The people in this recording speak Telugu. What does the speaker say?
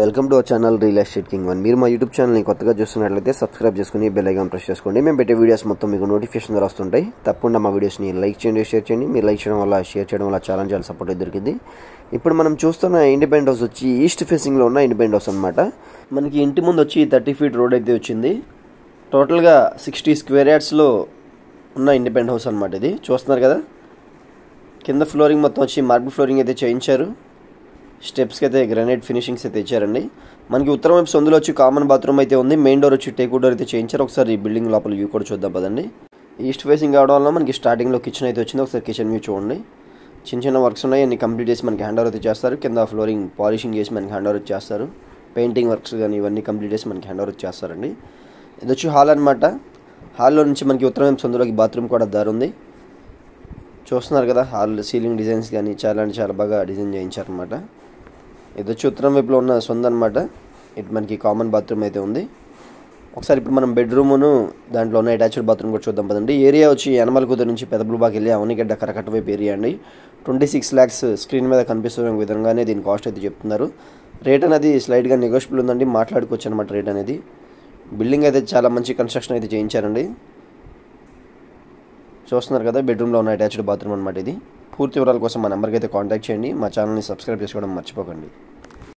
Welcome to our channel real estate king one. మీరు మా యూట్యూబ్ ఛానల్ని కొత్తగా చూస్తున్నట్లయితే సబ్స్క్రైబ్ చేసుకుని బెల్ ఐకాన్ ప్రెస్ చేసుకోండి. మేము పెట్టే వీడియోస్ మొత్తం మీకు నోటిఫికేషన్ ద్వారా వస్తుంటాయి. తప్పకుండా మా వీడియోస్ని లైక్ చేయండి, షేర్ చేయండి. మీరు లైక్ చేయడం వల్ల, షేర్ చేయడం వల్ల చాలా చాలా సపోర్ట్ దొరికింది. ఇప్పుడు మనం చూస్తున్న ఇండిపెండెంట్ హౌస్ వచ్చి ఈస్ట్ ఫేసింగ్లో ఉన్న ఇండిపెండెంట్ హౌస్ అనమాట. మనకి ఇంటి ముందు వచ్చి 30 feet రోడ్ అయితే వచ్చింది. టోటల్గా 60 square yardsలో ఉన్న ఇండిపెండెంట్ హౌస్ అనమాట. ఇది చూస్తున్నారు కదా, కింద ఫ్లోరింగ్ మొత్తం వచ్చి మార్బుల్ ఫ్లోరింగ్ అయితే చేయించారు. స్టెప్స్కి అయితే గ్రానైట్ ఫినిషింగ్స్ అయితే ఇచ్చారండి. మనకి ఉత్తరం వైపు సందులో వచ్చి కామన్ బాత్రూమ్ అయితే ఉంది. మెయిన్ డోర్ వచ్చి టేక్ డోర్ అయితే చేయించారు. ఒకసారి ఈ బిల్డింగ్ లోపల వ్యూ కూడా చూద్దాం పదండి. ఈస్ట్ ఫేసింగ్ అవడం వల్ల మనకి స్టార్టింగ్లో కిచెన్ అయితే వచ్చింది. ఒకసారి కిచెన్ వ్యూ చూడండి. చిన్న చిన్న వర్క్స్ ఉన్నాయి, అన్ని కంప్లీట్ చేసి మనకి హ్యాండ్ ఓవర్ అయితే చేస్తారు. కింద ఫ్లోరింగ్ పాలిషింగ్ చేసి మనకి హ్యాండ్ ఓవర్ చేస్తారు. పెయింటింగ్ వర్క్స్ కానీ ఇవన్నీ కంప్లీట్ చేసి మనకి హ్యాండ్ ఓవర్ చేస్తారండి. ఇది వచ్చి హాల్ అనమాట. హాల్లో నుంచి మనకి ఉత్తరం వైపు సందులోకి బాత్రూమ్ కూడా దారి ఉంది. చూస్తున్నారు కదా, హాల్ సీలింగ్ డిజైన్స్ కానీ చాలా బాగా డిజైన్ చేయించారనమాట. ఇది వచ్చి ఉత్తరం వైపులో ఉన్న సొంత అనమాట. ఇటు మనకి కామన్ బాత్రూమ్ అయితే ఉంది. ఒకసారి ఇప్పుడు మనం బెడ్రూమును దాంట్లో ఉన్న అటాచ్డ్ బాత్రూమ్ కూడా చూద్దాం పదండి. ఏరియా వచ్చి యనమల కుదురు నుంచి పెదబుల్బాగ్ వెళ్ళి అవనిగడ్డ కరకట్ట వైపు ఏరియా అండి. 26 lakhs స్క్రీన్ మీద కనిపిస్తున్న విధంగానే దీని కాస్ట్ అయితే చెప్తున్నారు. రేట్ అనేది స్లైడ్గా నెగోషియబుల్ ఉందండి, మాట్లాడుకోవచ్చు అనమాట రేట్ అనేది. బిల్డింగ్ అయితే చాలా మంచి కన్స్ట్రక్షన్ అయితే చేయించారండి. చూస్తున్నారు కదా, బెడ్రూమ్లో ఉన్న అటాచ్డ్ బాత్రూమ్ అనమాట ఇది. పూర్తి వివరాల కోసం మా నెంబర్కి అయితే కాంటాక్ట్ చేయండి. మా ఛానల్ని సబ్స్క్రైబ్ చేసుకోవడం మర్చిపోకండి.